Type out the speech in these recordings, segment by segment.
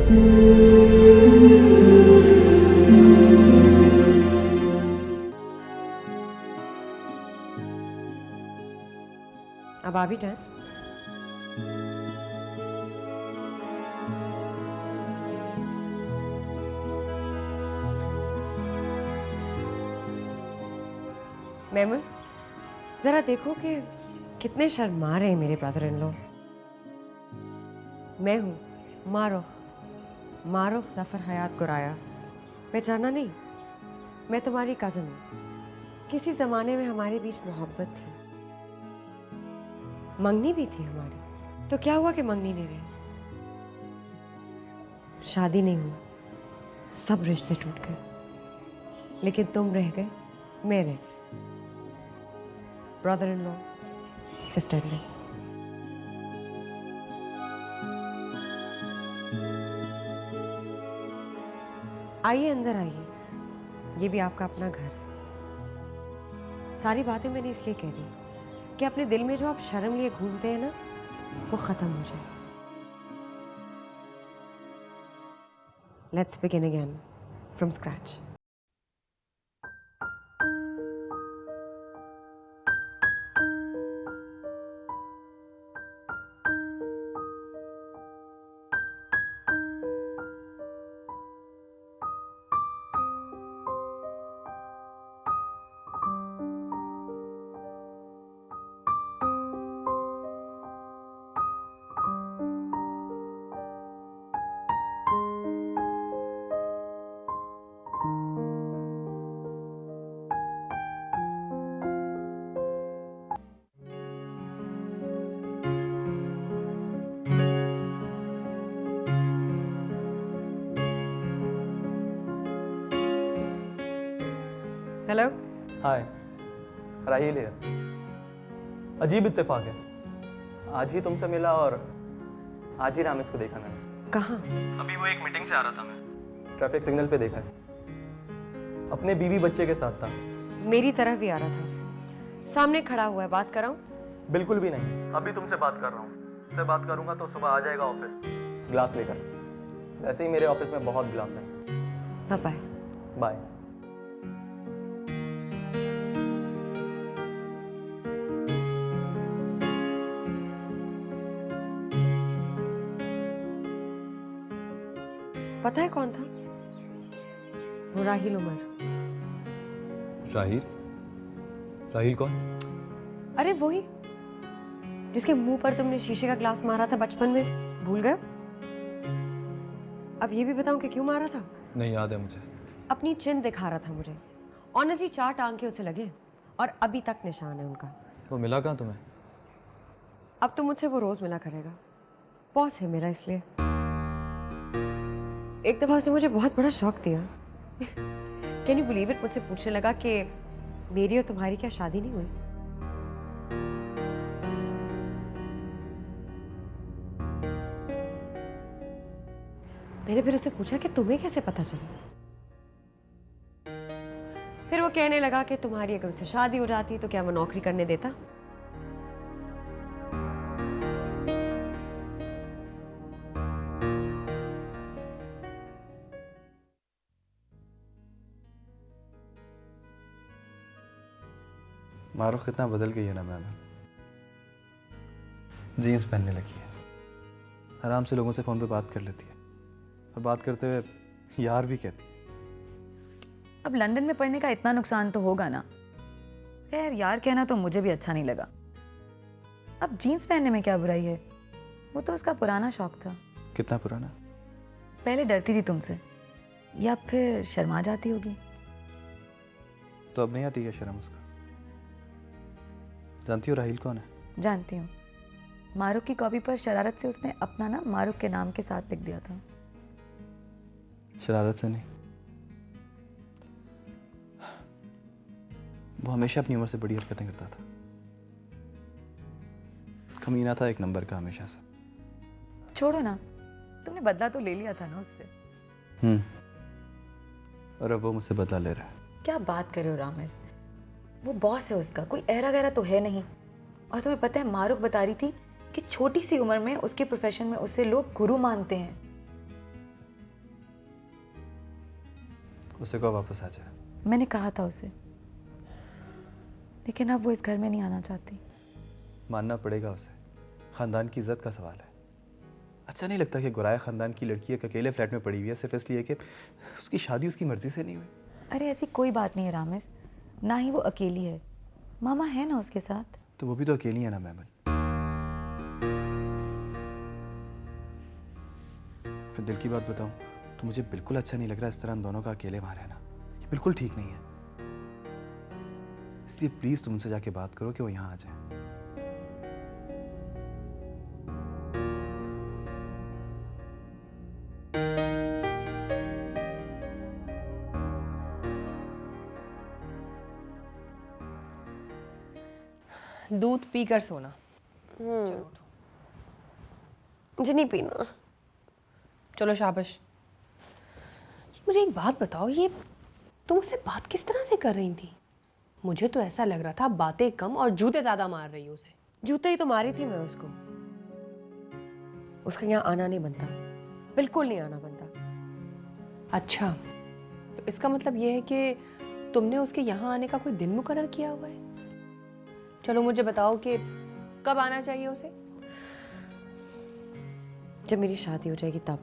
अब आ भी जाए। मैमून, जरा देखो कि कितने शर्मा रहे हैं मेरे ब्रदर इन लॉ। मैं हूँ मारूफ जफर हयात गुराया। पहचाना नहीं? मैं तुम्हारी कजन हूँ। किसी जमाने में हमारे बीच मोहब्बत थी, मंगनी भी थी हमारी। तो क्या हुआ कि मंगनी नहीं रही? शादी नहीं हुई, सब रिश्ते टूट गए। लेकिन तुम रह गए, मैं रह, brother in law, sister in law. आइए अंदर आइए, ये भी आपका अपना घर। सारी बातें मैंने इसलिए कह रही कि अपने दिल में जो आप शर्म लिए घूमते हैं ना, वो खत्म हो जाए। Let's begin again from scratch. Hello. Hi, Rahil है। अजीब इत्तेफाक है, आज ही तुमसे मिला और आज ही रामेश को देखा मैंने। कहाँ? अभी वो एक मीटिंग से आ रहा था, मैं ट्रैफिक सिग्नल पे देखा है। अपने बीवी बच्चे के साथ था। मेरी तरफ भी आ रहा था, सामने खड़ा हुआ है। बात कराऊं? बिल्कुल भी नहीं, अभी तुमसे बात कर रहा हूँ। तुमसे बात करूंगा तो सुबह आ जाएगा ऑफिस ग्लास लेकर। वैसे ही मेरे ऑफिस में बहुत ग्लास हैं। Bye bye. बाय। पता है कौन था? वो राहिल उमर। राहिल? राहिल कौन? अरे वही जिसके मुंह पर तुमने शीशे का ग्लास मारा था बचपन में, भूल गए? अब ये भी बताऊं कि क्यों मारा था? नहीं याद है मुझे। अपनी चिन्ह दिखा रहा था मुझे। ऑनेस्टली 4 टांके उसे लगे और अभी तक निशान है उनका। वो मिला कहाँ तुम्हें? अब तो मुझसे वो रोज मिला करेगा, बॉस है मेरा इसलिए। एक दफा उसने मुझे बहुत बड़ा शौक दिया। Can you believe it? मुझसे पूछने लगा कि मेरी और तुम्हारी क्या शादी नहीं हुई? मैंने फिर उससे पूछा कि तुम्हें कैसे पता चला? फिर वो कहने लगा कि तुम्हारी अगर उससे शादी हो जाती तो क्या वो नौकरी करने देता? मारूफ कितना बदल गई है ना मैम। जीन्स पहनने लगी है, आराम से लोगों से फ़ोन पे बात कर लेती है और बात करते हुए यार भी कहती है। अब लंदन में पढ़ने का इतना नुकसान तो होगा ना। खैर यार कहना तो मुझे भी अच्छा नहीं लगा। अब जीन्स पहनने में क्या बुराई है? वो तो उसका पुराना शौक था। कितना पुराना? पहले डरती थी तुमसे, या फिर शर्मा जाती होगी। तो अब नहीं आती है शर्म उसका? जानती हो राहिल कौन है? जानती हूँ, मारूफ की कॉपी पर शरारत से उसने अपना नाम मारूफ के नाम के साथ लिख दिया था। शरारत से नहीं, वो हमेशा अपनी उम्र से बड़ी हरकतें करता था। कमीना था एक नंबर का हमेशा से। छोड़ो ना, तुमने बदला तो ले लिया था ना उससे। और अब वो मुझसे बदला ले रहा है। क्या बात कर रहे हो रामेश? वो बॉस है उसका, कोई ऐरा गैरा तो है नहीं। और तुम्हें पता है, मारूफ बता रही थी कि छोटी सी उम्र में उसके प्रोफेशन में उसे लोग गुरु मानते हैं। उसे कहो वापस आ जाए। मैंने कहा था उसे, लेकिन अब वो इस घर में नहीं आना चाहती। मानना पड़ेगा उसे, खानदान की इज्जत का सवाल है। अच्छा नहीं लगता कि गुराया खानदान की लड़की एक अकेले फ्लैट में पड़ी हुई है सिर्फ इसलिए कि उसकी शादी उसकी मर्जी से नहीं हुई। अरे ऐसी कोई बात नहीं है रामेश, ना ही वो अकेली है, मामा है ना उसके साथ। तो वो भी तो अकेली है ना मेमन। फिर दिल की बात बताऊं तो मुझे बिल्कुल अच्छा नहीं लग रहा इस तरह हम दोनों का अकेले वहां रहना। ये बिल्कुल ठीक नहीं है। इसलिए प्लीज तुम उनसे जाके बात करो कि वो यहाँ आ जाए। दूध पीकर सोना। चलो उठो। मुझे नहीं पीना। चलो शाबाश। मुझे एक बात बताओ, ये तुम उससे बात किस तरह से कर रही थी? मुझे तो ऐसा लग रहा था बातें कम और जूते ज्यादा मार रही हो उसे। जूते ही तो मारी थी मैं उसको। उसका यहाँ आना नहीं बनता, बिल्कुल नहीं आना बनता। अच्छा, तो इसका मतलब ये है कि तुमने उसके यहाँ आने का कोई दिन मुकर्रर किया हुआ है? चलो मुझे बताओ कि कब आना चाहिए उसे? जब मेरी शादी हो जाएगी तब।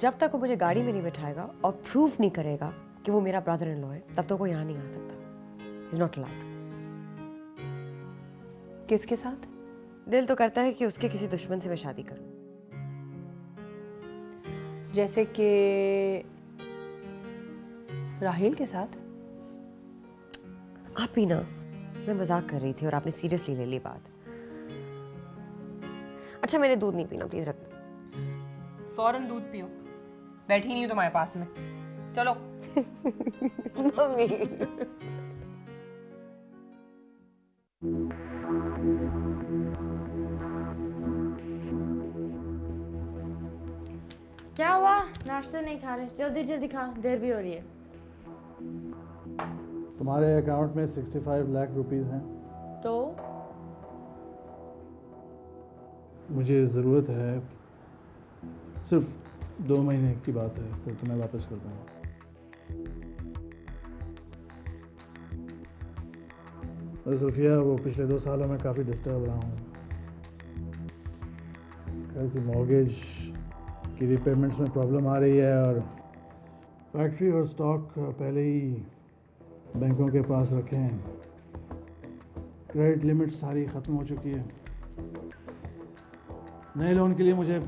जब तक वो मुझे गाड़ी में नहीं बैठाएगा और प्रूफ नहीं करेगा कि वो मेरा ब्रदर इन लॉ है, तब तक वो यहाँ नहीं आ सकता। Is not allowed. किसके साथ? दिल तो करता है कि उसके किसी दुश्मन से मैं शादी करूं। जैसे कि राहिल के साथ? आप ही ना, मैं मजाक कर रही थी और आपने सीरियसली ले ली बात। अच्छा मैंने दूध नहीं पीना, प्लीज रख दो। फौरन दूध पियो। बैठी नहीं हो तुम्हारे पास में। चलो। मम्मी। क्या हुआ? नाश्ता नहीं खा रहे? जल्दी जल्दी खाओ, देर भी हो रही है। तुम्हारे अकाउंट में 65 लाख रुपीस हैं। तो मुझे ज़रूरत है, सिर्फ 2 महीने की बात है, फिर तुम्हें वापस कर दूँगा। और सुफिया, वो पिछले 2 सालों में काफ़ी डिस्टर्ब रहा हूँ। घर की मॉर्गेज की रिपेमेंट्स में प्रॉब्लम आ रही है और फैक्ट्री और स्टॉक पहले ही बैंकों के पास रखे हैं। क्रेडिट लिमिट सारी ख़त्म हो चुकी है। नए लोन के लिए मुझे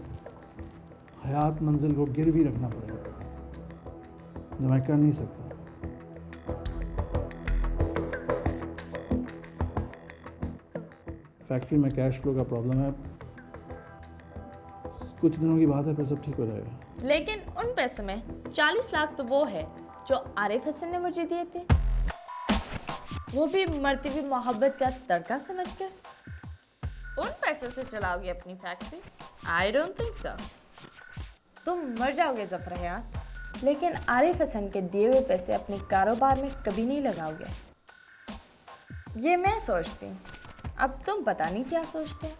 हयात मंजिल को गिरवी रखना पड़ेगा, जो मैं कर नहीं सकता। फैक्ट्री में कैश फ्लो का प्रॉब्लम है। कुछ दिनों की बात है, फिर सब ठीक हो जाएगा। लेकिन उन पैसों में 40 लाख तो वो है जो आरिफ हसन ने मुझे दिए थे, वो भी मरती हुई मोहब्बत का तड़का समझकर। उन पैसों से चलाओगे अपनी factory? I don't think so. तुम मर जाओगे ज़फर हयात, लेकिन आरिफ हसन के दिए हुए पैसे अपने कारोबार में कभी नहीं लगाओगे। ये मैं सोचती हूँ, अब तुम पता नहीं क्या सोचते हो।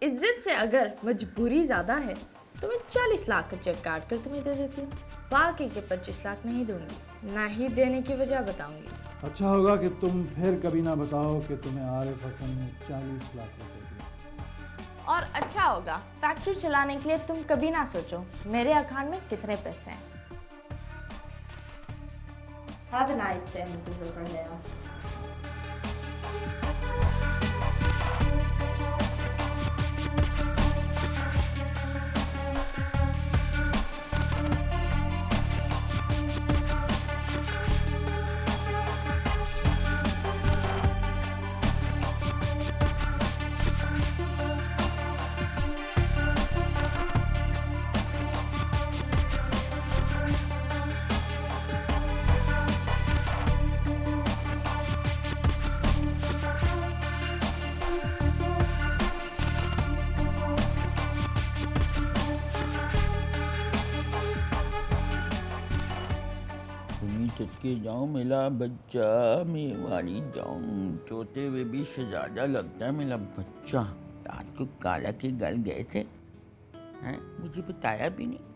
इज्जत से अगर मजबूरी ज़्यादा है तो मैं 40 लाख का चेक काट कर तुम्हें दे देती हूँ। बाकी के 25 लाख नहीं दूंगी, ना ही देने की वजह बताऊंगी। अच्छा होगा कि तुम फिर कभी ना बताओ कि तुम्हें आरिफ हसन ने 40 लाख रुपए दिए। और अच्छा होगा फैक्ट्री चलाने के लिए तुम कभी ना सोचो मेरे अकाउंट में कितने पैसे हैं। Have a nice day, Mr. Silvernail. चटके जाऊं मेरा बच्चा, मैं वाली जाऊं, चोते हुए भी शहजादा लगता है मेरा बच्चा। रात को काला के घर गए थे, हैं? मुझे बताया भी नहीं।